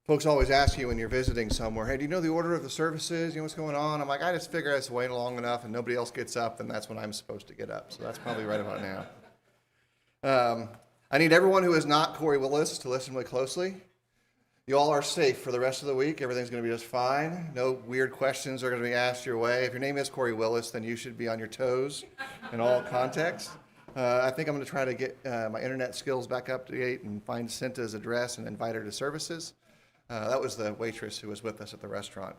Folks always ask you when you're visiting somewhere, hey, do you know the order of the services? You know what's going on? I'm like, I just figure I just wait long enough and nobody else gets up, then that's when I'm supposed to get up. So that's probably right about now. I need everyone who is not Corey Willis to listen really closely. You all are safe for the rest of the week. Everything's going to be just fine. No weird questions are going to be asked your way. If your name is Corey Willis, then you should be on your toes in all contexts. I think I'm going to try to get my internet skills back up to date and find Cinta's address and invite her to services. That was the waitress who was with us at the restaurant.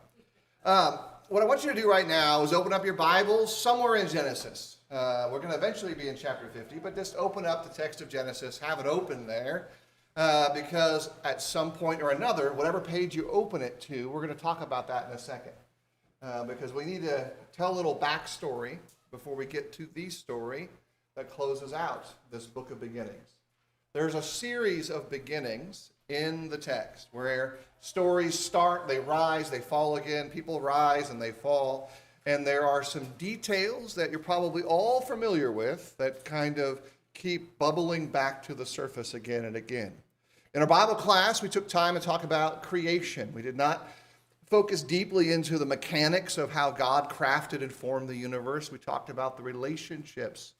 What I want you to do right now is open up your Bibles somewhere in Genesis. We're going to eventually be in chapter 50, but just open up the text of Genesis, have it open there, because at some point or another, whatever page you open it to, we're going to talk about that in a second. Because we need to tell a little backstory before we get to the story that closes out this book of beginnings. There's a series of beginnings in the text where stories start, they rise, they fall again, people rise and they fall, and there are some details that you're probably all familiar with that kind of keep bubbling back to the surface again and again. In our Bible class, we took time to talk about creation. We did not focus deeply into the mechanics of how God crafted and formed the universe. We talked about the relationships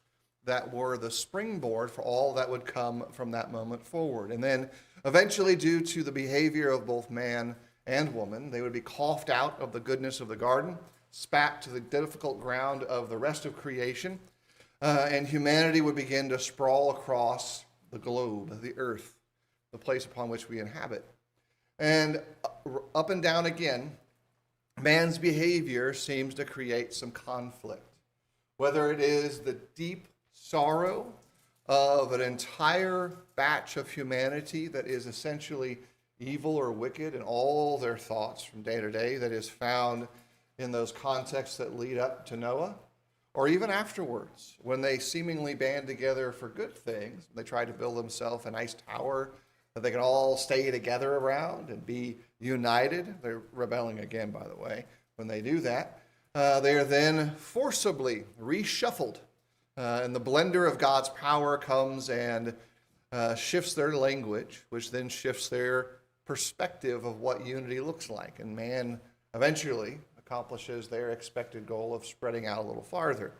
that were the springboard for all that would come from that moment forward. And then eventually, due to the behavior of both man and woman, they would be coughed out of the goodness of the garden, spat to the difficult ground of the rest of creation, and humanity would begin to sprawl across the globe, the earth, the place upon which we inhabit. And up and down again, man's behavior seems to create some conflict, whether it is the deep sorrow of an entire batch of humanity that is essentially evil or wicked in all their thoughts from day to day, that is found in those contexts that lead up to Noah, or even afterwards, when they seemingly band together for good things. They try to build themselves a nice tower that they can all stay together around and be united. They're rebelling again, by the way, when they do that. They are then forcibly reshuffled. And the blender of God's power comes and shifts their language, which then shifts their perspective of what unity looks like. And man eventually accomplishes their expected goal of spreading out a little farther.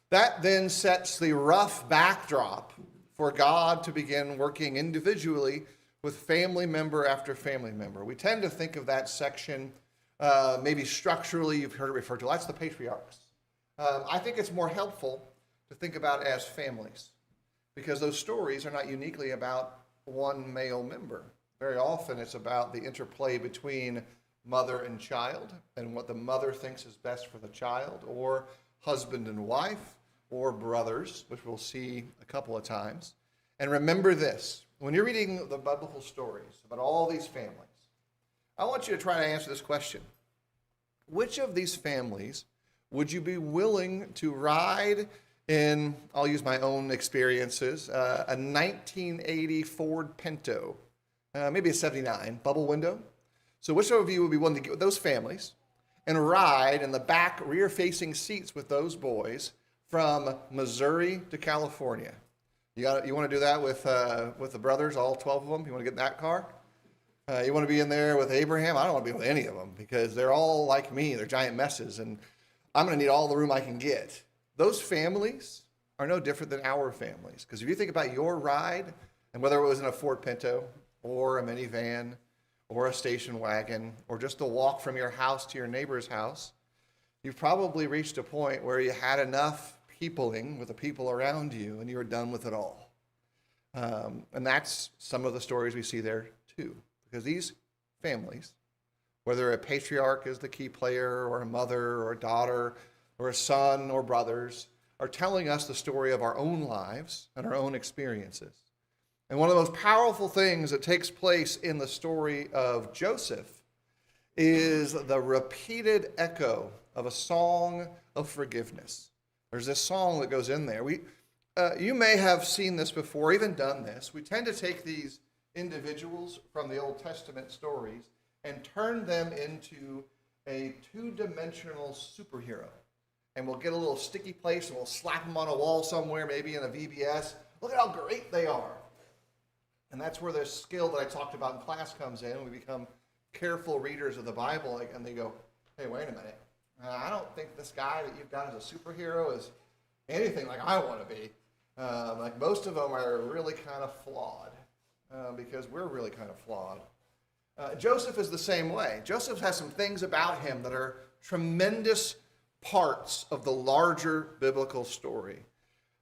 That then sets the rough backdrop for God to begin working individually with family member after family member. We tend to think of that section, maybe structurally, you've heard it referred to, that's the patriarchs. I think it's more helpful to think about as families, because those stories are not uniquely about one male member. Very often it's about the interplay between mother and child and what the mother thinks is best for the child, or husband and wife, or brothers, which we'll see a couple of times. And remember this, when you're reading the biblical stories about all these families, I want you to try to answer this question. Which of these families would you be willing to ride in, I'll use my own experiences, a 1980 Ford Pinto, maybe a 79, bubble window? So which of you would be willing to get with those families and ride in the back rear-facing seats with those boys from Missouri to California? You want to do that with the brothers, all 12 of them? You want to get in that car? You want to be in there with Abraham? I don't want to be with any of them because they're all like me. They're giant messes, and I'm going to need all the room I can get. Those families are no different than our families, because if you think about your ride, and whether it was in a Ford Pinto or a minivan or a station wagon or just a walk from your house to your neighbor's house, you've probably reached a point where you had enough peopling with the people around you and you were done with it all. And that's some of the stories we see there too, because these families, whether a patriarch is the key player or a mother or a daughter or a son or brothers, are telling us the story of our own lives and our own experiences. And one of the most powerful things that takes place in the story of Joseph is the repeated echo of a song of forgiveness. There's this song that goes in there. You may have seen this before, even done this. We tend to take these individuals from the Old Testament stories and turn them into a two-dimensional superhero. And we'll get a little sticky place and we'll slap them on a wall somewhere, maybe in a VBS. Look at how great they are. And that's where the skill that I talked about in class comes in. We become careful readers of the Bible, and they go, hey, wait a minute. I don't think this guy that you've got as a superhero is anything like I want to be. Like most of them are really kind of flawed because we're really kind of flawed. Joseph is the same way. Joseph has some things about him that are tremendous parts of the larger biblical story.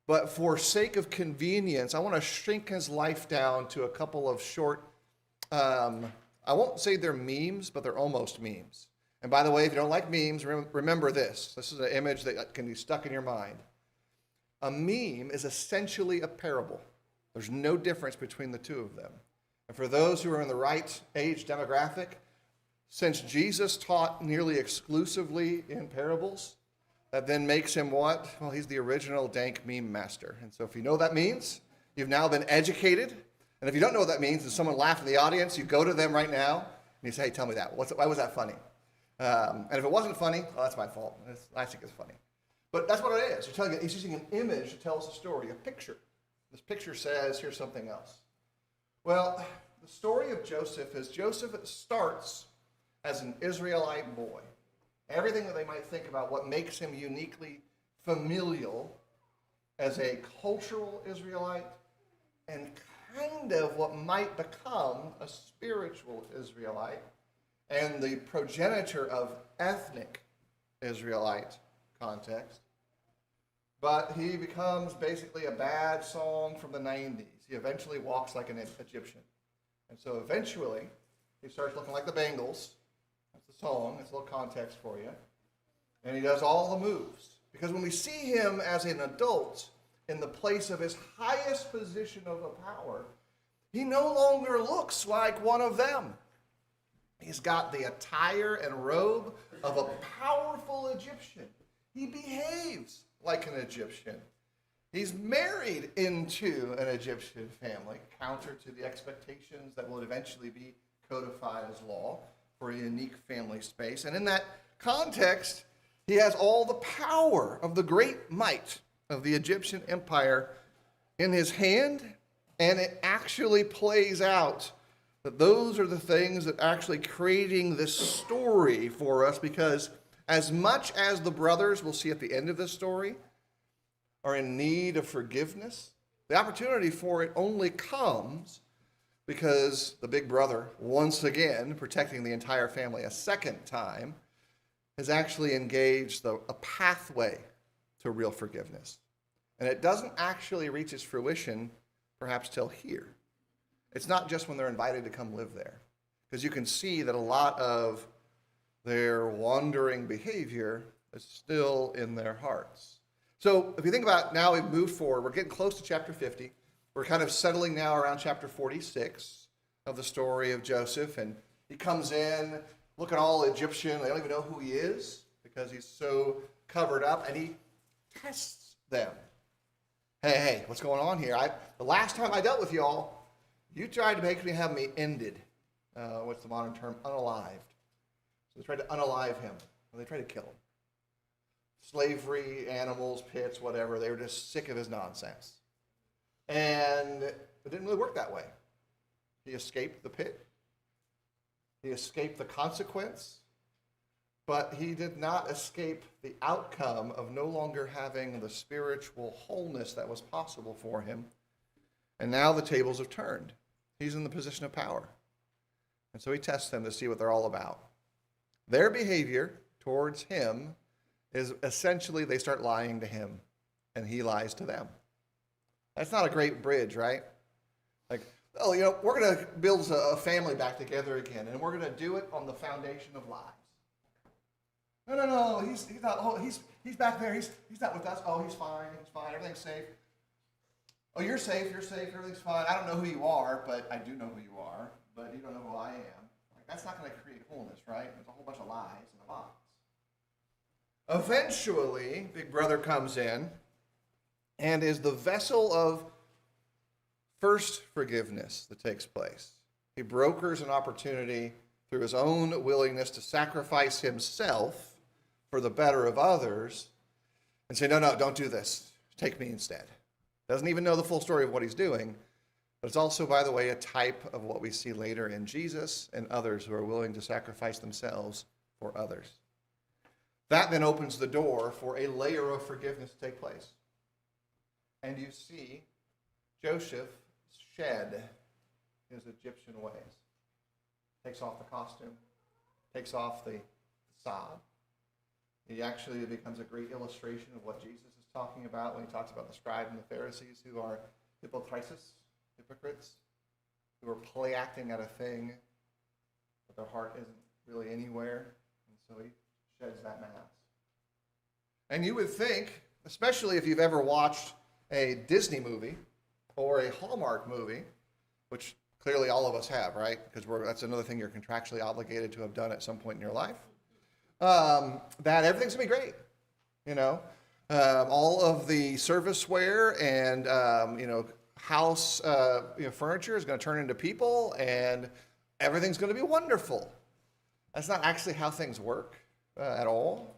But for sake of convenience, I want to shrink his life down to a couple of short, I won't say they're memes, but they're almost memes. And by the way, if you don't like memes, remember this. This is an image that can be stuck in your mind. A meme is essentially a parable. There's no difference between the two of them. And for those who are in the right age demographic, since Jesus taught nearly exclusively in parables, that then makes him what? Well, he's the original dank meme master. And so if you know what that means, you've now been educated. And if you don't know what that means, and someone laughed in the audience, you go to them right now, and you say, hey, tell me that. Why was that funny? And if it wasn't funny, well, that's my fault. I think it's funny. But that's what it is. He's using an image to tell us a story, a picture. This picture says, here's something else. Well, the story of Joseph is Joseph starts as an Israelite boy. Everything that they might think about what makes him uniquely familial as a cultural Israelite and kind of what might become a spiritual Israelite and the progenitor of ethnic Israelite context. But he becomes basically a bad song from the 90s. He eventually walks like an Egyptian. And so eventually, he starts looking like the Bengals. That's the song. That's a little context for you. And he does all the moves. Because when we see him as an adult in the place of his highest position of power, he no longer looks like one of them. He's got the attire and robe of a powerful Egyptian. He behaves like an Egyptian. He's married into an Egyptian family, counter to the expectations that will eventually be codified as law for a unique family space. And in that context, he has all the power of the great might of the Egyptian empire in his hand, and it actually plays out that those are the things that are actually creating this story for us, because as much as the brothers, we'll see at the end of this story, are in need of forgiveness, the opportunity for it only comes because the big brother, once again, protecting the entire family a second time, has actually engaged a pathway to real forgiveness. And it doesn't actually reach its fruition, perhaps, till here. It's not just when they're invited to come live there. Because you can see that a lot of their wandering behavior is still in their hearts. So if you think about now, we've moved forward. We're getting close to chapter 50. We're kind of settling now around chapter 46 of the story of Joseph. And he comes in looking all Egyptian. They don't even know who he is because he's so covered up. And he tests them. Hey, what's going on here? The last time I dealt with y'all, you tried to have me ended. What's the modern term? Unalived. So they tried to unalive him. Or they tried to kill him. Slavery, animals, pits, whatever. They were just sick of his nonsense. And it didn't really work that way. He escaped the pit. He escaped the consequence. But he did not escape the outcome of no longer having the spiritual wholeness that was possible for him. And now the tables have turned. He's in the position of power. And so he tests them to see what they're all about. Their behavior towards him is essentially they start lying to him, and he lies to them. That's not a great bridge, right? Like, we're going to build a family back together again, and we're going to do it on the foundation of lies. No, he's not. Oh, he's back there. He's not with us. Oh, he's fine. Everything's safe. Oh, you're safe. Everything's fine. I don't know who you are, but I do know who you are. But you don't know who I am. Like, that's not going to create wholeness, right? There's a whole bunch of lies in the box. Eventually, Big Brother comes in and is the vessel of first forgiveness that takes place. He brokers an opportunity through his own willingness to sacrifice himself for the better of others and say, no, don't do this. Take me instead. Doesn't even know the full story of what he's doing, But it's also, by the way, a type of what we see later in Jesus and others who are willing to sacrifice themselves for others. That then opens the door for a layer of forgiveness to take place. And you see Joseph shed his Egyptian ways. Takes off the costume, takes off the facade. He actually becomes a great illustration of what Jesus is talking about when he talks about the scribes and the Pharisees who are hypocrites, who are play acting at a thing, but their heart isn't really anywhere. And so he sheds that mask. And you would think, especially if you've ever watched a Disney movie or a Hallmark movie, which clearly all of us have, right? Because that's another thing you're contractually obligated to have done at some point in your life. That everything's going to be great, you know. All of the serviceware and, house furniture is going to turn into people, and everything's going to be wonderful. That's not actually how things work at all.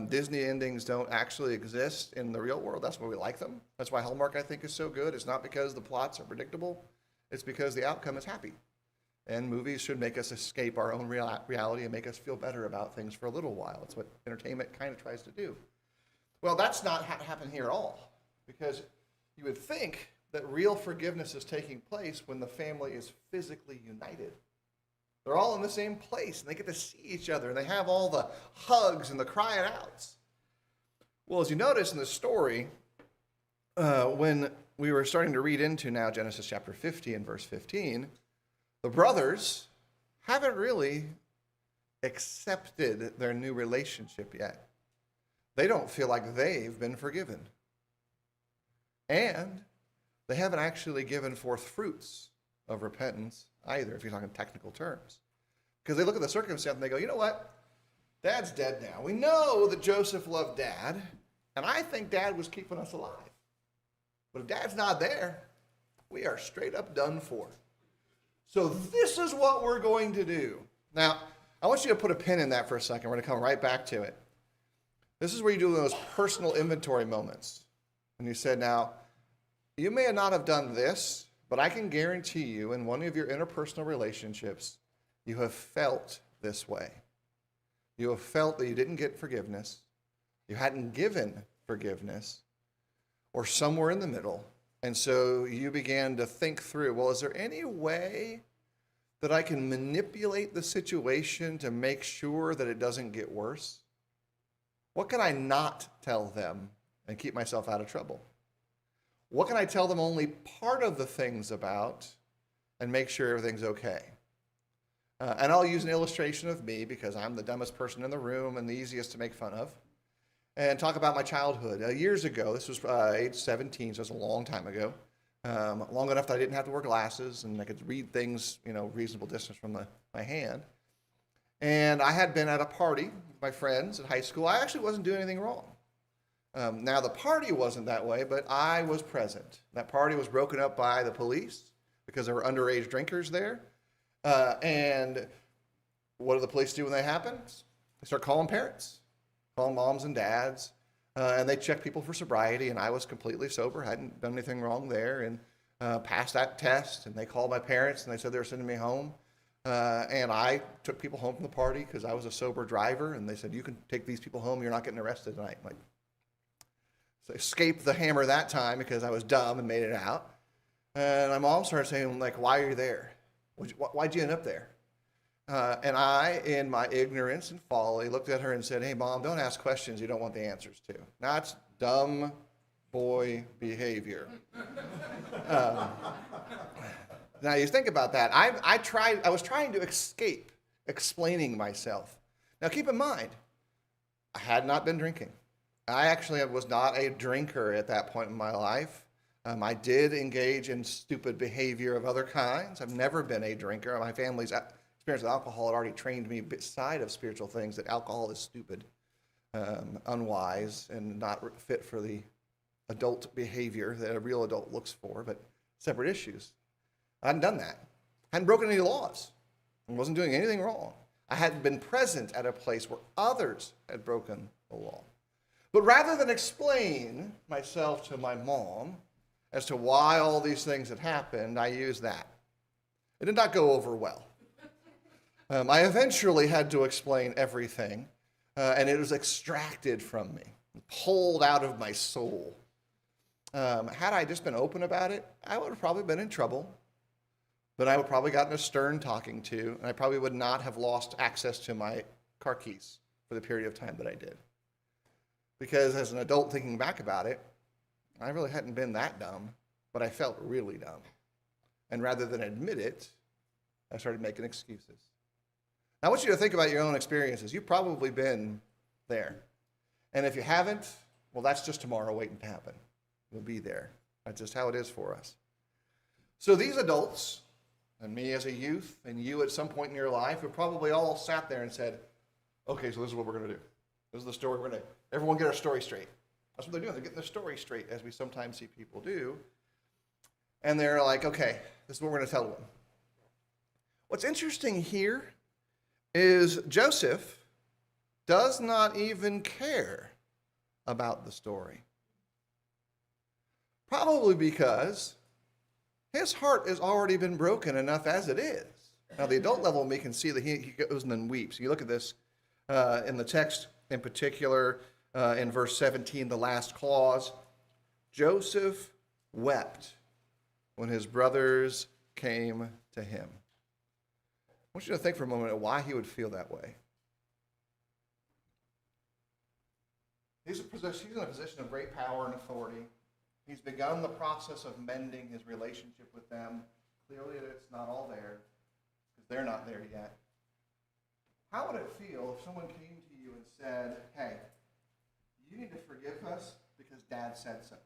Disney endings don't actually exist in the real world. That's why we like them. That's why Hallmark, I think, is so good. It's not because the plots are predictable. It's because the outcome is happy. And movies should make us escape our own reality and make us feel better about things for a little while. It's what entertainment kind of tries to do. Well, that's not happening here at all. Because you would think that real forgiveness is taking place when the family is physically united. They're all in the same place, and they get to see each other, and they have all the hugs and the crying outs. Well, as you notice in the story, when we were starting to read into now Genesis chapter 50 and verse 15, the brothers haven't really accepted their new relationship yet. They don't feel like they've been forgiven. And they haven't actually given forth fruits of repentance either, if you're talking technical terms. Because they look at the circumstance and they go, you know what? Dad's dead now. We know that Joseph loved Dad, and I think Dad was keeping us alive. But if Dad's not there, we are straight up done for. So this is what we're going to do. Now, I want you to put a pin in that for a second. We're going to come right back to it. This is where you do those personal inventory moments. And you said, now, you may not have done this, but I can guarantee you in one of your interpersonal relationships, you have felt this way. You have felt that you didn't get forgiveness, you hadn't given forgiveness, or somewhere in the middle. And so you began to think through, well, is there any way that I can manipulate the situation to make sure that it doesn't get worse? What can I not tell them and keep myself out of trouble? What can I tell them only part of the things about and make sure everything's okay? And I'll use an illustration of me because I'm the dumbest person in the room and the easiest to make fun of. And talk about my childhood. Years ago, this was age 17, so it's a long time ago. Long enough that I didn't have to wear glasses and I could read things, reasonable distance from my hand. And I had been at a party with my friends at high school. I actually wasn't doing anything wrong. Now, the party wasn't that way, but I was present. That party was broken up by the police because there were underage drinkers there. And what do the police do when that happens? They start calling parents, calling moms and dads, and they check people for sobriety, and I was completely sober, hadn't done anything wrong there, and passed that test, and they called my parents, and they said they were sending me home. And I took people home from the party because I was a sober driver, and they said, you can take these people home, you're not getting arrested tonight. I'm like, so I escaped the hammer that time because I was dumb and made it out. And my mom started saying, like, why are you there? Why'd you end up there? And I, in my ignorance and folly, looked at her and said, hey, Mom, don't ask questions you don't want the answers to. That's dumb boy behavior. Now, you think about that. I was trying to escape explaining myself. Now, keep in mind, I had not been drinking. I actually was not a drinker at that point in my life. I did engage in stupid behavior of other kinds. I've never been a drinker. My family's experience with alcohol had already trained me beside of spiritual things that alcohol is stupid, unwise, and not fit for the adult behavior that a real adult looks for, but separate issues. I hadn't done that. I hadn't broken any laws. I wasn't doing anything wrong. I hadn't been present at a place where others had broken the law. But rather than explain myself to my mom as to why all these things had happened, I used that. It did not go over well. I eventually had to explain everything, and it was extracted from me, pulled out of my soul. Had I just been open about it, I would have probably been in trouble, but I would probably gotten a stern talking to, and I probably would not have lost access to my car keys for the period of time that I did. Because as an adult thinking back about it, I really hadn't been that dumb, but I felt really dumb. And rather than admit it, I started making excuses. Now, I want you to think about your own experiences. You've probably been there. And if you haven't, well, that's just tomorrow waiting to happen. We'll be there. That's just how it is for us. So these adults, and me as a youth, and you at some point in your life, have probably all sat there and said, okay, so this is what we're going to do. This is the story we're going to, everyone get our story straight. That's what they're doing. They're getting their story straight, as we sometimes see people do. And they're like, okay, this is what we're going to tell them. What's interesting here is Joseph does not even care about the story. Probably because his heart has already been broken enough as it is. Now, the adult level, we can see that he goes and then weeps. You look at this in the text in particular, in verse 17, the last clause. Joseph wept when his brothers came to him. I want you to think for a moment why he would feel that way. He's in a position of great power and authority. He's begun the process of mending his relationship with them. Clearly, it's not all there, because they're not there yet. How would it feel if someone came to you and said, hey, you need to forgive us because Dad said so?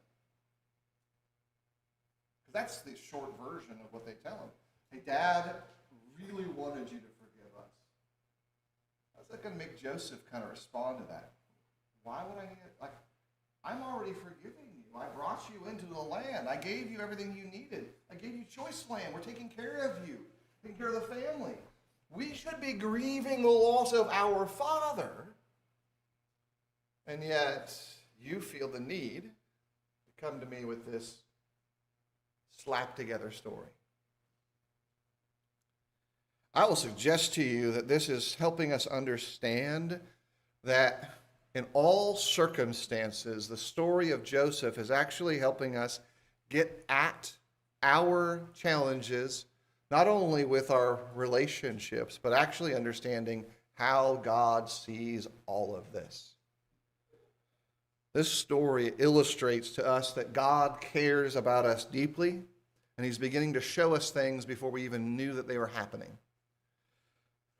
Because that's the short version of what they tell him. Hey, Dad really wanted you to forgive us. How's that going to make Joseph kind of respond to that? Why would I need it? Like, I'm already forgiving you. I brought you into the land. I gave you everything you needed. I gave you choice land. We're taking care of you, taking care of the family. We should be grieving the loss of our father. And yet, you feel the need to come to me with this slapped together story. I will suggest to you that this is helping us understand that in all circumstances, the story of Joseph is actually helping us get at our challenges, not only with our relationships, but actually understanding how God sees all of this. This story illustrates to us that God cares about us deeply, and he's beginning to show us things before we even knew that they were happening.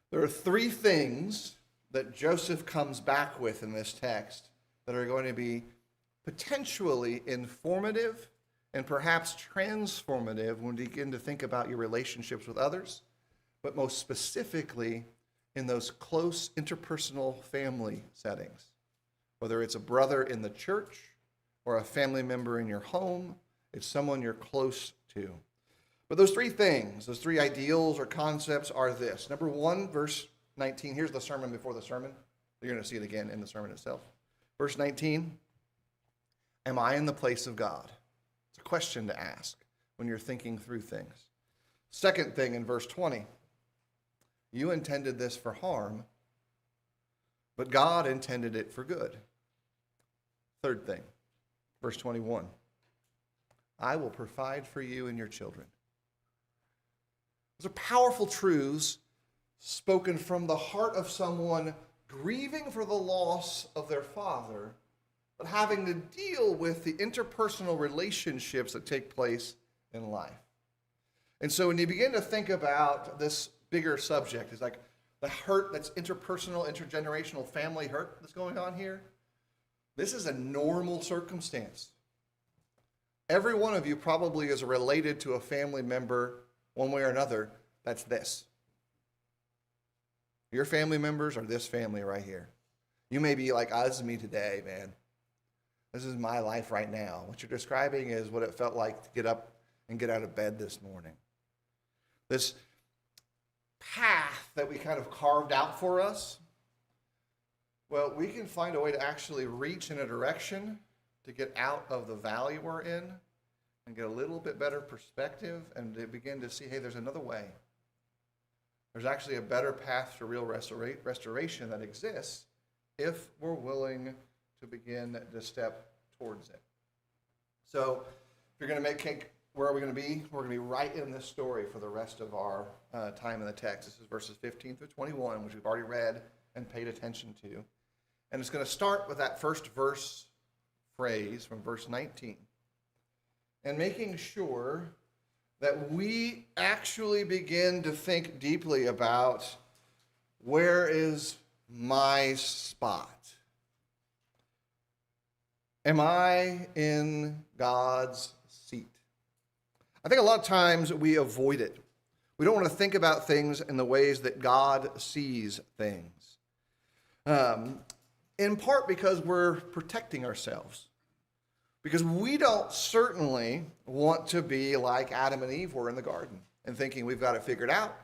There are three things that Joseph comes back with in this text that are going to be potentially informative and perhaps transformative when you begin to think about your relationships with others, but most specifically in those close interpersonal family settings. Whether it's a brother in the church or a family member in your home, it's someone you're close to. But those three things, those three ideals or concepts are this. Number one, verse 19. Here's the sermon before the sermon. You're going to see it again in the sermon itself. Verse 19, am I in the place of God? It's a question to ask when you're thinking through things. Second thing in verse 20, you intended this for harm, but God intended it for good. Third thing, verse 21, I will provide for you and your children. Those are powerful truths spoken from the heart of someone grieving for the loss of their father, but having to deal with the interpersonal relationships that take place in life. And so when you begin to think about this bigger subject, it's like the hurt that's interpersonal, intergenerational family hurt that's going on here. This is a normal circumstance. Every one of you probably is related to a family member one way or another. That's this. Your family members are this family right here. You may be like, this is me today, man. This is my life right now. What you're describing is what it felt like to get up and get out of bed this morning. This path that we kind of carved out for us, well, we can find a way to actually reach in a direction to get out of the valley we're in and get a little bit better perspective and to begin to see, hey, there's another way. There's actually a better path to real restoration that exists if we're willing to begin to step towards it. So if you're going to make cake, where are we going to be? We're going to be right in this story for the rest of our time in the text. This is verses 15 through 21, which we've already read and paid attention to. And it's going to start with that first verse phrase from verse 19. And making sure that we actually begin to think deeply about, where is my spot? Am I in God's seat? I think a lot of times we avoid it. We don't want to think about things in the ways that God sees things. In part because we're protecting ourselves. Because we don't certainly want to be like Adam and Eve were in the garden and thinking we've got it figured out.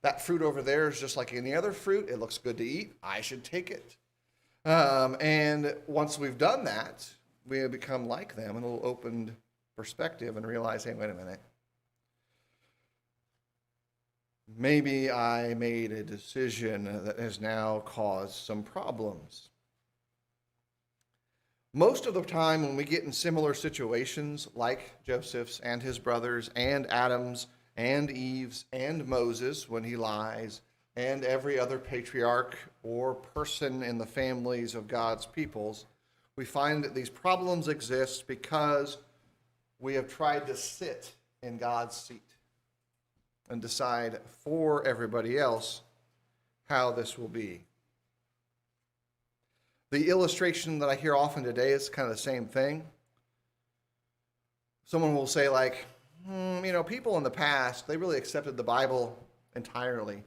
That fruit over there is just like any other fruit. It looks good to eat. I should take it. And once we've done that, we have become like them in a little opened perspective and realize, hey, wait a minute. Maybe I made a decision that has now caused some problems. Most of the time when we get in similar situations like Joseph's and his brothers and Adam's and Eve's and Moses when he lies and every other patriarch or person in the families of God's peoples, we find that these problems exist because we have tried to sit in God's seat and decide for everybody else how this will be. The illustration that I hear often today is kind of the same thing. Someone will say like, people in the past, they really accepted the Bible entirely,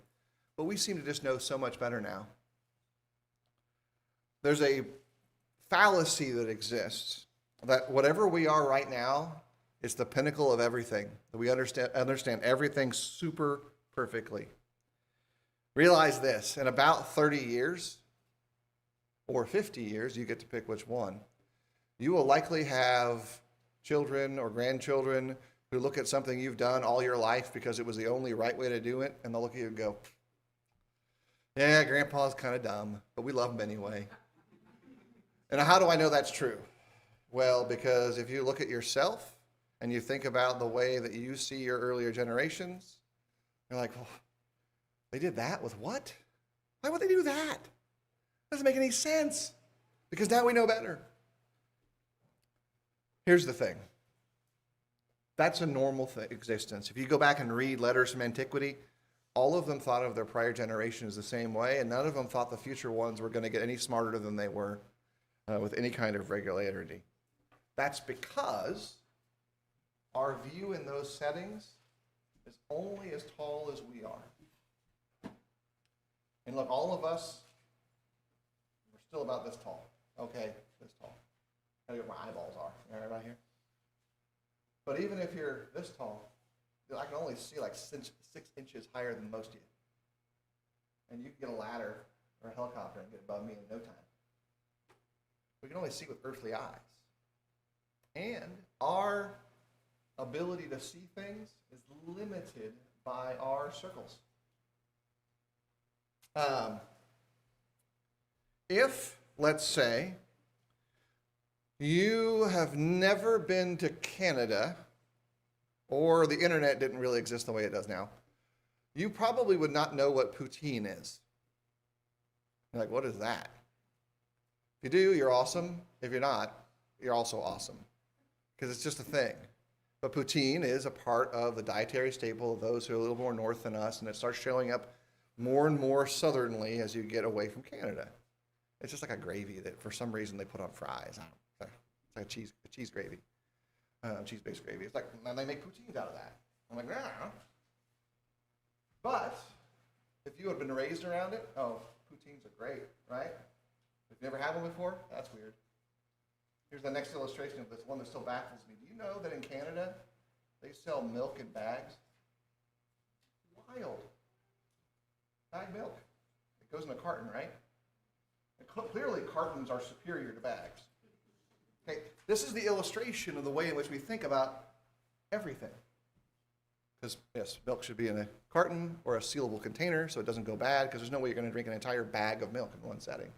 but we seem to just know so much better now. There's a fallacy that exists that whatever we are right now is the pinnacle of everything, that we understand everything super perfectly. Realize this, in about 30 years, or 50 years, you get to pick which one, you will likely have children or grandchildren who look at something you've done all your life because it was the only right way to do it, and they'll look at you and go, yeah, Grandpa's kind of dumb, but we love him anyway. And how do I know that's true? Well, because if you look at yourself and you think about the way that you see your earlier generations, you're like, well, they did that with what? Why would they do that? Doesn't make any sense, because now we know better. Here's the thing. That's a normal existence. If you go back and read letters from antiquity, all of them thought of their prior generations the same way, and none of them thought the future ones were going to get any smarter than they were with any kind of regularity. That's because our view in those settings is only as tall as we are. And look, all of us, still about this tall. Okay, this tall. I gotta get where my eyeballs are. Right here. But even if you're this tall, I can only see like 6 inches higher than most of you. And you can get a ladder or a helicopter and get above me in no time. We can only see with earthly eyes. And our ability to see things is limited by our circles. If, let's say, you have never been to Canada, or the internet didn't really exist the way it does now, you probably would not know what poutine is. You're like, what is that? If you do, you're awesome. If you're not, you're also awesome, because it's just a thing. But poutine is a part of the dietary staple of those who are a little more north than us, and it starts showing up more and more southernly as you get away from Canada. It's just like a gravy that for some reason they put on fries. It's like a cheese gravy, cheese-based gravy. It's like, and they make poutines out of that. I'm like, nah. But if you had been raised around it, oh, poutines are great, right? If you've never had one before, that's weird. Here's the next illustration of this one that still baffles me. Do you know that in Canada they sell milk in bags? Wild. Bag milk. It goes in a carton, right? Clearly, cartons are superior to bags. Okay, this is the illustration of the way in which we think about everything. Because, yes, milk should be in a carton or a sealable container so it doesn't go bad, because there's no way you're going to drink an entire bag of milk in one setting.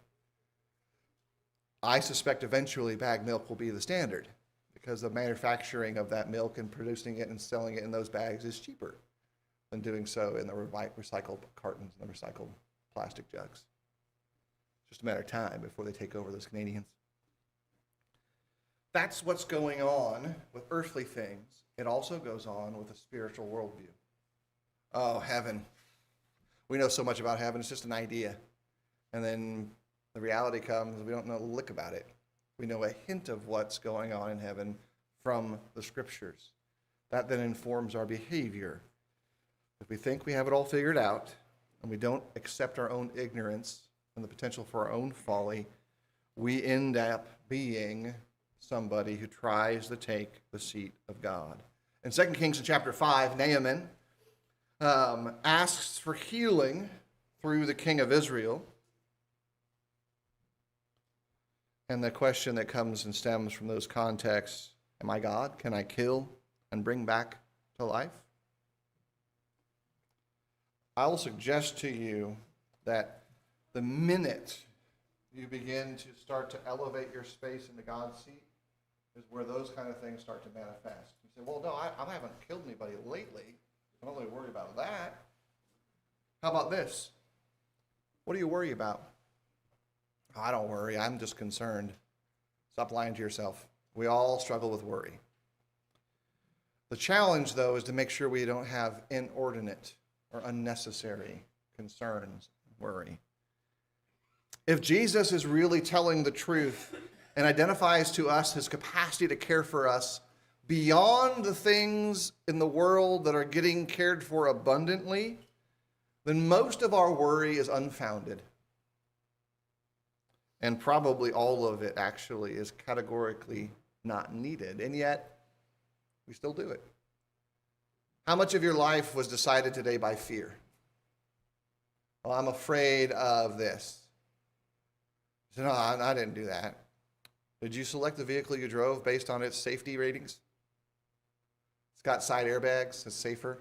I suspect eventually bagged milk will be the standard, because the manufacturing of that milk and producing it and selling it in those bags is cheaper than doing so in the recycled cartons and the recycled plastic jugs. It's just a matter of time before they take over those Canadians. That's what's going on with earthly things. It also goes on with a spiritual worldview. Oh, heaven. We know so much about heaven, it's just an idea. And then the reality comes, we don't know a lick about it. We know a hint of what's going on in heaven from the scriptures. That then informs our behavior. If we think we have it all figured out, and we don't accept our own ignorance and the potential for our own folly, we end up being somebody who tries to take the seat of God. In 2 Kings chapter 5, Naaman asks for healing through the king of Israel. And the question that comes and stems from those contexts, am I God? Can I kill and bring back to life? I will suggest to you that the minute you begin to start to elevate your space into God's seat is where those kind of things start to manifest. You say, well, no, I haven't killed anybody lately. I'm not really worried about that. How about this? What do you worry about? Oh, I don't worry. I'm just concerned. Stop lying to yourself. We all struggle with worry. The challenge, though, is to make sure we don't have inordinate or unnecessary concerns, worry. If Jesus is really telling the truth and identifies to us his capacity to care for us beyond the things in the world that are getting cared for abundantly, then most of our worry is unfounded. And probably all of it actually is categorically not needed. And yet, we still do it. How much of your life was decided today by fear? Well, I'm afraid of this. You say, no, I didn't do that. Did you select the vehicle you drove based on its safety ratings? It's got side airbags, it's safer.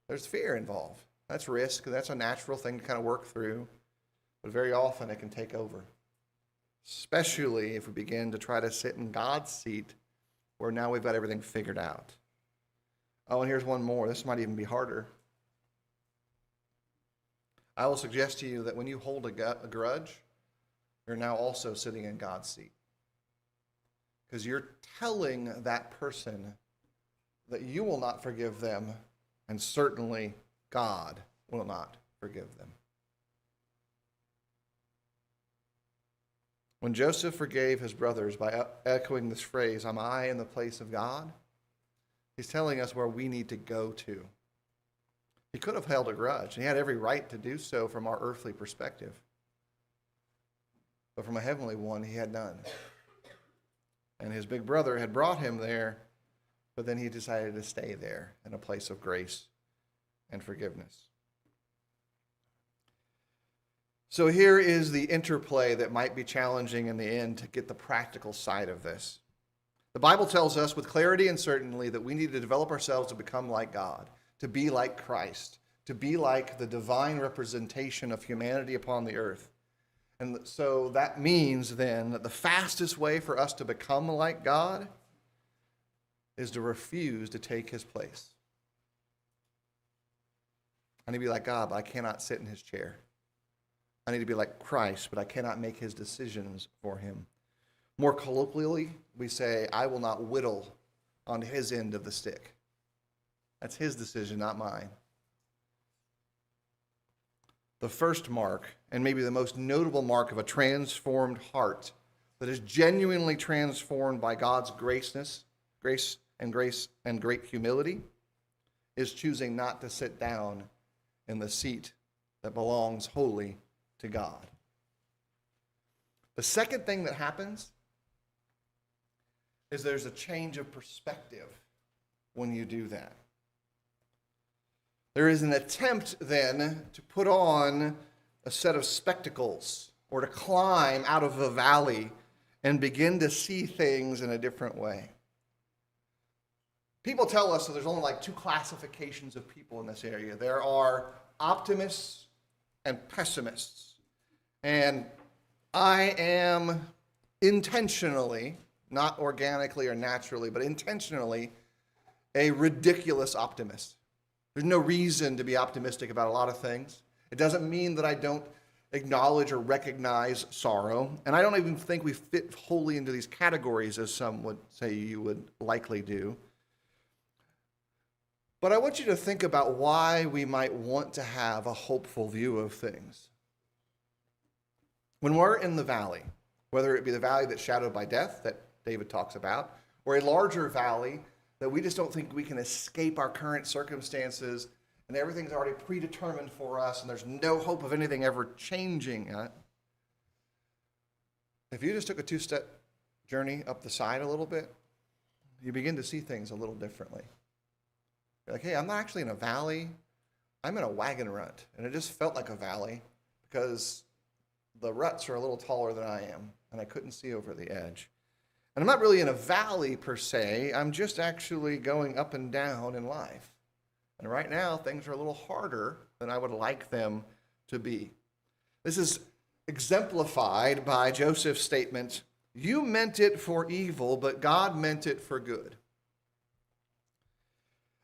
There's fear involved. That's risk. That's a natural thing to kind of work through. But very often it can take over. Especially if we begin to try to sit in God's seat where now we've got everything figured out. Oh, and here's one more. This might even be harder. I will suggest to you that when you hold a grudge, you're now also sitting in God's seat. Because you're telling that person that you will not forgive them, and certainly God will not forgive them. When Joseph forgave his brothers by echoing this phrase, am I in the place of God? He's telling us where we need to go to. He could have held a grudge. He had every right to do so from our earthly perspective. But from a heavenly one, he had none. And his big brother had brought him there, but then he decided to stay there in a place of grace and forgiveness. So here is the interplay that might be challenging in the end to get the practical side of this. The Bible tells us with clarity and certainty that we need to develop ourselves to become like God, to be like Christ, to be like the divine representation of humanity upon the earth. And so that means then that the fastest way for us to become like God is to refuse to take his place. I need to be like God, but I cannot sit in his chair. I need to be like Christ, but I cannot make his decisions for him. More colloquially, we say, I will not whittle on his end of the stick. That's his decision, not mine. The first mark, and maybe the most notable mark of a transformed heart that is genuinely transformed by God's grace and great humility, is choosing not to sit down in the seat that belongs wholly to God. The second thing that happens is there's a change of perspective when you do that. There is an attempt then to put on a set of spectacles or to climb out of a valley and begin to see things in a different way. People tell us that there's only like two classifications of people in this area. There are optimists and pessimists. And I am intentionally, not organically or naturally, but intentionally, a ridiculous optimist. There's no reason to be optimistic about a lot of things. It doesn't mean that I don't acknowledge or recognize sorrow. And I don't even think we fit wholly into these categories as some would say you would likely do. But I want you to think about why we might want to have a hopeful view of things. When we're in the valley, whether it be the valley that's shadowed by death that David talks about, or a larger valley that we just don't think we can escape our current circumstances and everything's already predetermined for us and there's no hope of anything ever changing. If you just took a two-step journey up the side a little bit, you begin to see things a little differently. You're like, hey, I'm not actually in a valley. I'm in a wagon rut. And it just felt like a valley because the ruts are a little taller than I am and I couldn't see over the edge. And I'm not really in a valley per se. I'm just actually going up and down in life. And right now, things are a little harder than I would like them to be. This is exemplified by Joseph's statement, "You meant it for evil, but God meant it for good."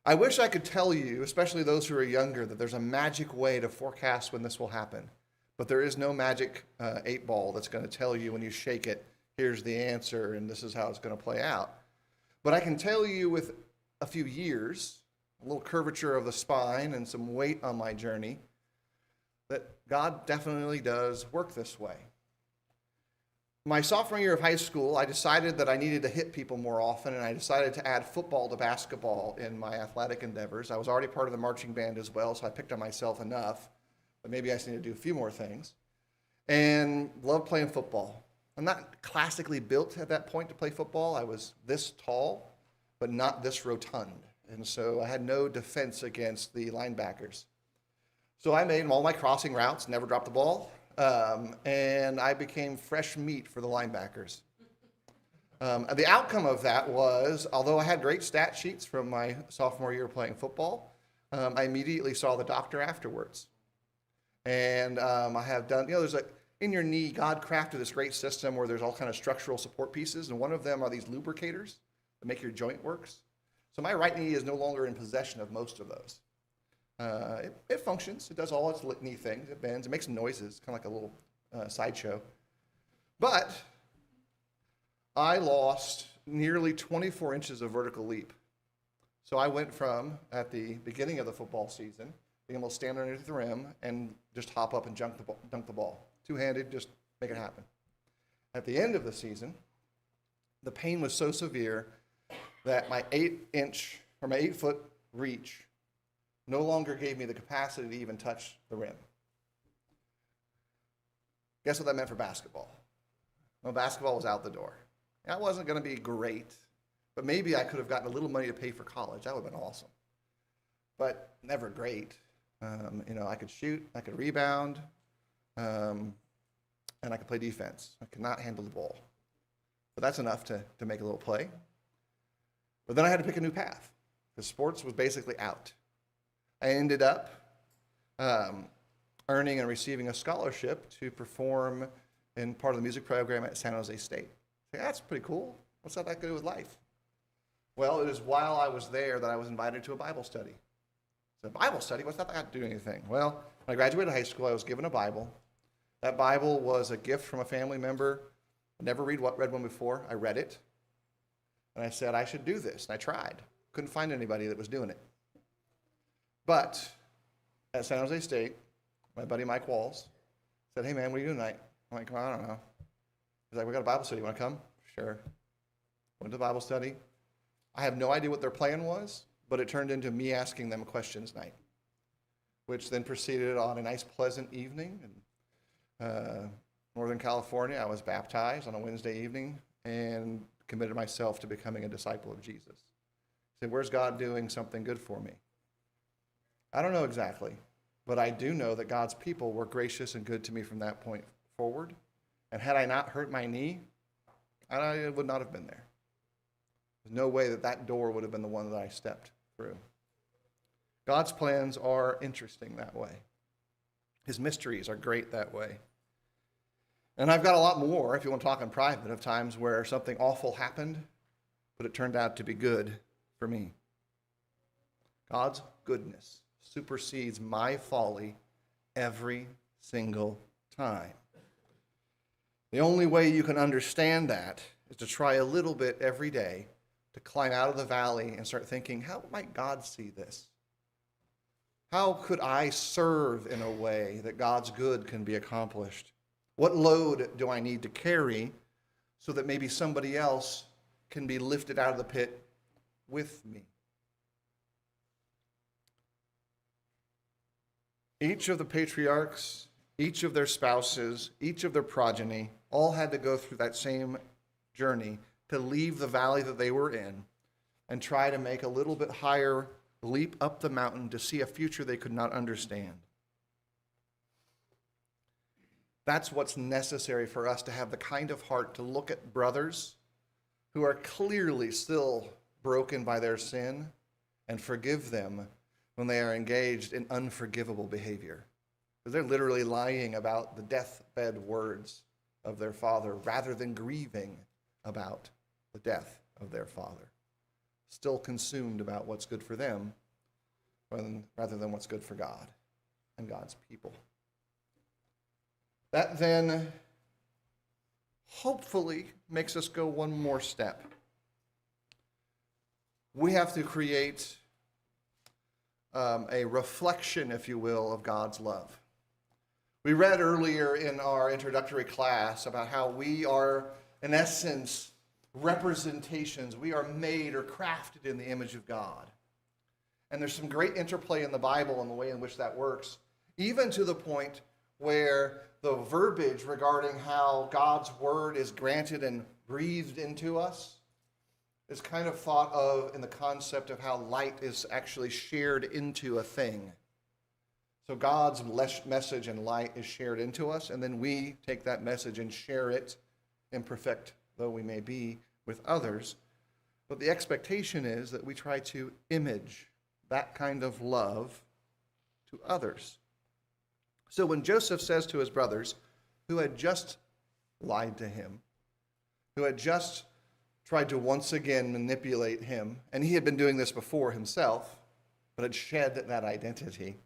I wish I could tell you, especially those who are younger, that there's a magic way to forecast when this will happen. But there is no magic 8-ball that's going to tell you when you shake it, here's the answer, and this is how it's going to play out. But I can tell you with a few years, a little curvature of the spine and some weight on my journey, that God definitely does work this way. My sophomore year of high school, I decided that I needed to hit people more often, and I decided to add football to basketball in my athletic endeavors. I was already part of the marching band as well, so I picked on myself enough, but maybe I just need to do a few more things. And loved playing football. I'm not classically built at that point to play football. I was this tall, but not this rotund. And so I had no defense against the linebackers. So I made all my crossing routes, never dropped the ball, and I became fresh meat for the linebackers. The outcome of that was, although I had great stat sheets from my sophomore year playing football, I immediately saw the doctor afterwards. And I have done, there's in your knee, God crafted this great system where there's all kind of structural support pieces, and one of them are these lubricators that make your joint works. So my right knee is no longer in possession of most of those. It functions. It does all its knee things. It bends. It makes noises, kind of like a little sideshow. But I lost nearly 24 inches of vertical leap. So I went from, at the beginning of the football season, being able to stand underneath the rim and just hop up and dunk the ball. Two-handed, just make it happen. At the end of the season, the pain was so severe that my 8-foot reach no longer gave me the capacity to even touch the rim. Guess what that meant for basketball? Well, basketball was out the door. That wasn't going to be great, but maybe I could have gotten a little money to pay for college. That would have been awesome. But never great. I could shoot, I could rebound, and I could play defense. I could not handle the ball. But that's enough to make a little play. But then I had to pick a new path, because sports was basically out. I ended up earning and receiving a scholarship to perform in part of the music program at San Jose State. That's pretty cool. What's that got to do with life? Well, it was while I was there that I was invited to a Bible study. So Bible study, what's that got to do with anything? Well, when I graduated high school, I was given a Bible. That Bible was a gift from a family member. I never read one before. I read it. And I said, I should do this. And I tried. Couldn't find anybody that was doing it. But at San Jose State, my buddy Mike Walls said, hey, man, what are you doing tonight? I'm like, well, I don't know. He's like, we got a Bible study. You want to come? Sure. Went to the Bible study. I have no idea what their plan was, but it turned into me asking them questions night, which then proceeded on a nice, pleasant evening in Northern California. I was baptized on a Wednesday evening and committed myself to becoming a disciple of Jesus. I said, where's God doing something good for me? I don't know exactly, but I do know that God's people were gracious and good to me from that point forward. And had I not hurt my knee, I would not have been there. There's no way that that door would have been the one that I stepped through. God's plans are interesting that way. His mysteries are great that way. And I've got a lot more, if you want to talk in private, of times where something awful happened, but it turned out to be good for me. God's goodness supersedes my folly every single time. The only way you can understand that is to try a little bit every day to climb out of the valley and start thinking, how might God see this? How could I serve in a way that God's good can be accomplished? What load do I need to carry so that maybe somebody else can be lifted out of the pit with me? Each of the patriarchs, each of their spouses, each of their progeny, all had to go through that same journey to leave the valley that they were in and try to make a little bit higher leap up the mountain to see a future they could not understand. That's what's necessary for us to have the kind of heart to look at brothers who are clearly still broken by their sin and forgive them when they are engaged in unforgivable behavior. Because they're literally lying about the deathbed words of their father rather than grieving about the death of their father. Still consumed about what's good for them rather than what's good for God and God's people. That then hopefully makes us go one more step. We have to create a reflection, if you will, of God's love. We read earlier in our introductory class about how we are, in essence, representations. We are made or crafted in the image of God. And there's some great interplay in the Bible in the way in which that works, even to the point where the verbiage regarding how God's word is granted and breathed into us is kind of thought of in the concept of how light is actually shared into a thing. So God's message and light is shared into us, and then we take that message and share it, imperfect though we may be, with others. But the expectation is that we try to image that kind of love to others. So when Joseph says to his brothers, who had just lied to him, who had just tried to once again manipulate him, and he had been doing this before himself, but had shed that identity,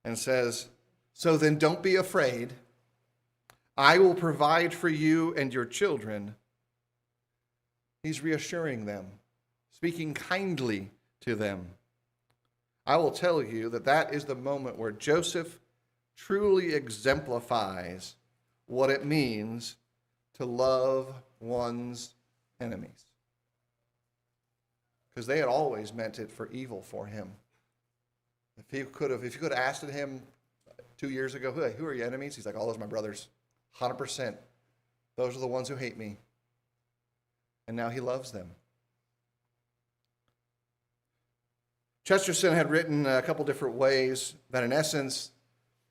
and says, so then don't be afraid. I will provide for you and your children. He's reassuring them, speaking kindly to them. I will tell you that is the moment where Joseph truly exemplifies what it means to love one's enemies. Because they had always meant it for evil for him. If you could have asked him 2 years ago, who are your enemies? He's like, all those are my brothers. 100%. Those are the ones who hate me. And now he loves them. Chesterton had written a couple different ways that in essence,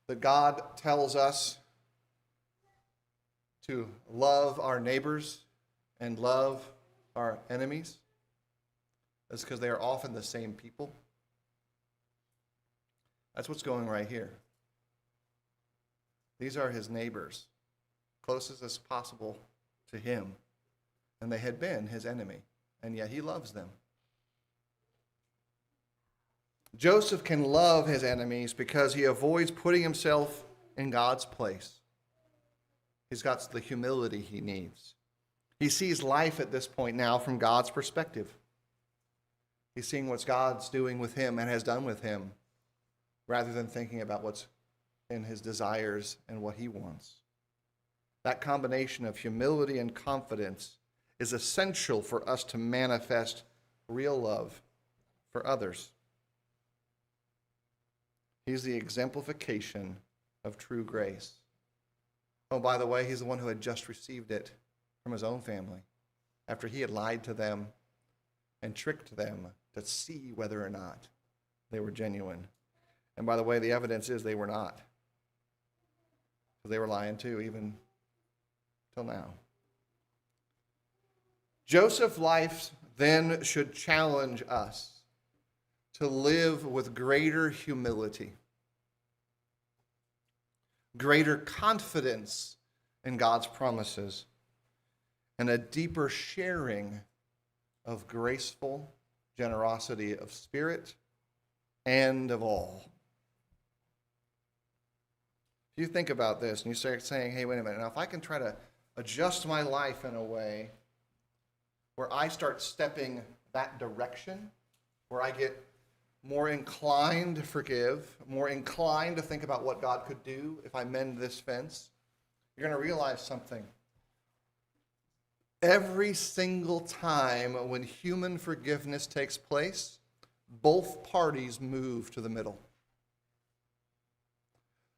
that God tells us to love our neighbors and love our enemies. That's because they are often the same people. That's what's going right here. These are his neighbors, closest as possible to him, and they had been his enemy, and yet he loves them. Joseph can love his enemies because he avoids putting himself in God's place. He's got the humility he needs. He sees life at this point now from God's perspective. He's seeing what God's doing with him and has done with him, rather than thinking about what's in his desires and what he wants. That combination of humility and confidence is essential for us to manifest real love for others. He's the exemplification of true grace. Oh, by the way, he's the one who had just received it from his own family after he had lied to them and tricked them to see whether or not they were genuine. And by the way, the evidence is they were not. Because they were lying too, even till now. Joseph's life then should challenge us to live with greater humility, greater confidence in God's promises, and a deeper sharing of graceful generosity of spirit and of all. If you think about this and you start saying, hey, wait a minute, now if I can try to adjust my life in a way where I start stepping that direction, where I get more inclined to forgive, more inclined to think about what God could do if I mend this fence, you're going to realize something. Every single time when human forgiveness takes place, both parties move to the middle.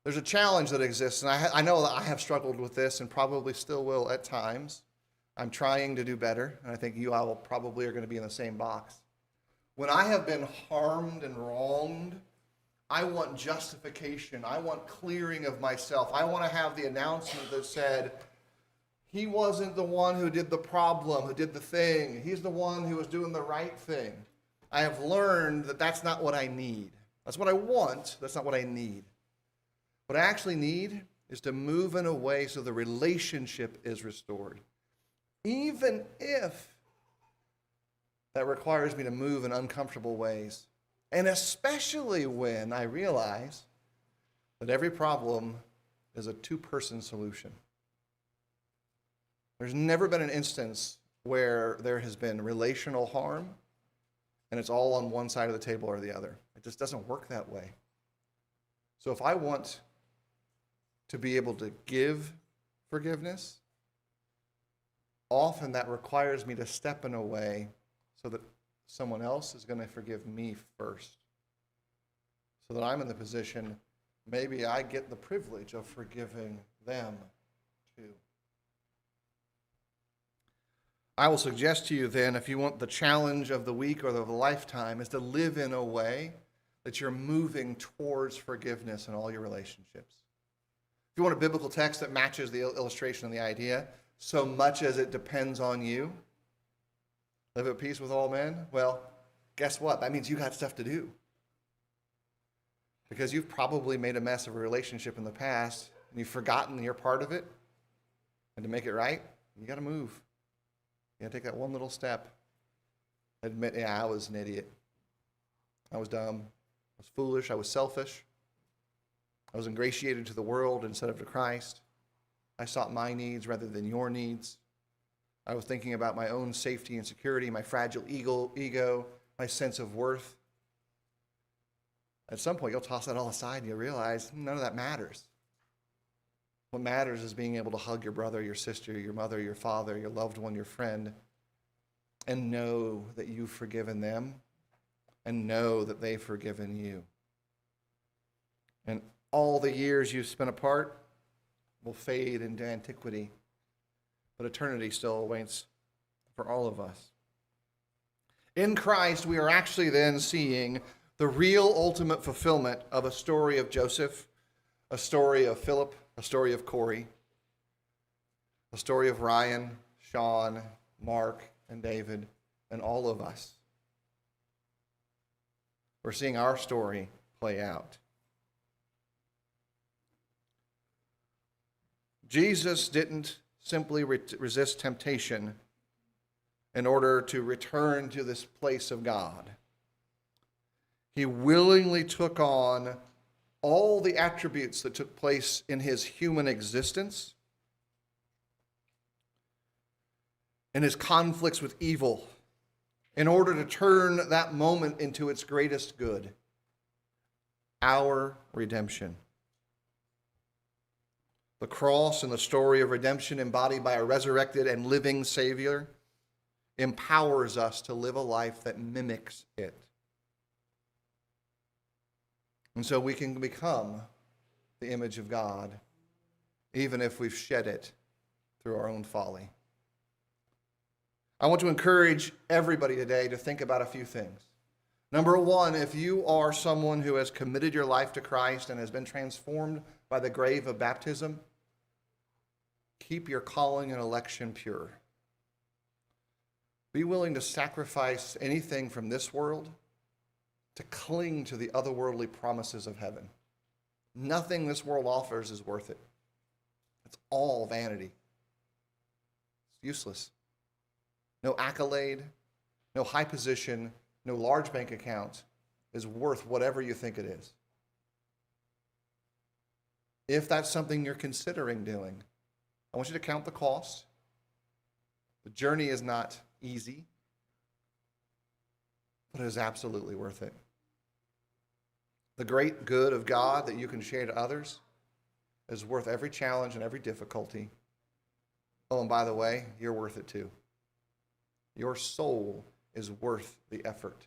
There's a challenge that exists, and I know that I have struggled with this and probably still will at times. I'm trying to do better, and I think you all probably are going to be in the same box. When I have been harmed and wronged, I want justification. I want clearing of myself. I want to have the announcement that said, he wasn't the one who did the problem, who did the thing. He's the one who was doing the right thing. I have learned that that's not what I need. That's what I want. That's not what I need. What I actually need is to move in a way so the relationship is restored. Even if that requires me to move in uncomfortable ways. And especially when I realize that every problem is a two-person solution. There's never been an instance where there has been relational harm and it's all on one side of the table or the other. It just doesn't work that way. So if I want to be able to give forgiveness, often that requires me to step in a way so that someone else is going to forgive me first. So that I'm in the position, maybe I get the privilege of forgiving them too. I will suggest to you then, if you want the challenge of the week or of a lifetime, is to live in a way that you're moving towards forgiveness in all your relationships. If you want a biblical text that matches the illustration and the idea, so much as it depends on you, live at peace with all men, well, guess what? That means you got stuff to do. Because you've probably made a mess of a relationship in the past, and you've forgotten you're part of it. And to make it right, you got to move. You got to take that one little step. Admit, yeah, I was an idiot. I was dumb. I was foolish. I was selfish. I was ingratiated to the world instead of to Christ. I sought my needs rather than your needs. I was thinking about my own safety and security, my fragile ego, my sense of worth. At some point, you'll toss that all aside and you'll realize none of that matters. What matters is being able to hug your brother, your sister, your mother, your father, your loved one, your friend, and know that you've forgiven them and know that they've forgiven you. And all the years you've spent apart will fade into antiquity, but eternity still awaits for all of us. In Christ, we are actually then seeing the real ultimate fulfillment of a story of Joseph, a story of Philip, a story of Corey, a story of Ryan, Sean, Mark, and David, and all of us. We're seeing our story play out. Jesus didn't simply resist temptation in order to return to this place of God. He willingly took on all the attributes that took place in his human existence, in his conflicts with evil, in order to turn that moment into its greatest good, our redemption. The cross and the story of redemption embodied by a resurrected and living Savior empowers us to live a life that mimics it. And so we can become the image of God, even if we've shed it through our own folly. I want to encourage everybody today to think about a few things. Number one, if you are someone who has committed your life to Christ and has been transformed by the grave of baptism, keep your calling and election pure. Be willing to sacrifice anything from this world to cling to the otherworldly promises of heaven. Nothing this world offers is worth it. It's all vanity. It's useless. No accolade, no high position, no large bank account is worth whatever you think it is. If that's something you're considering doing, I want you to count the cost. The journey is not easy, but it is absolutely worth it. The great good of God that you can share to others is worth every challenge and every difficulty. Oh, and by the way, you're worth it too. Your soul is worth the effort.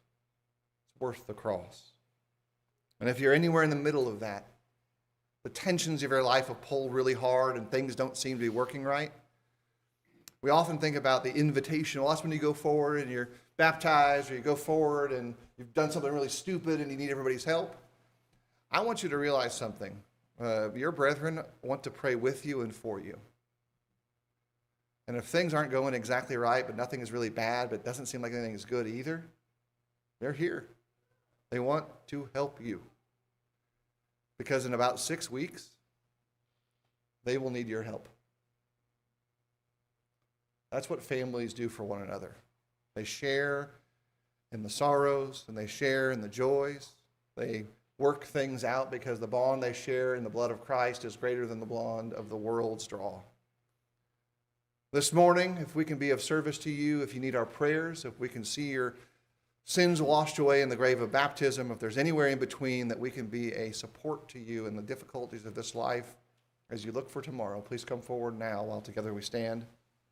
It's worth the cross. And if you're anywhere in the middle of that, the tensions of your life have pulled really hard and things don't seem to be working right, we often think about the invitation. Well, that's when you go forward and you're baptized, or you go forward and you've done something really stupid and you need everybody's help. I want you to realize something. Your brethren want to pray with you and for you. And if things aren't going exactly right, but nothing is really bad, but it doesn't seem like anything is good either, they're here. They want to help you. Because in about 6 weeks, they will need your help. That's what families do for one another. They share in the sorrows and they share in the joys. They work things out because the bond they share in the blood of Christ is greater than the bond of the world's draw. This morning, if we can be of service to you, if you need our prayers, if we can see your sins washed away in the grave of baptism, if there's anywhere in between that we can be a support to you in the difficulties of this life as you look for tomorrow, please come forward now while together we stand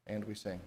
and we sing.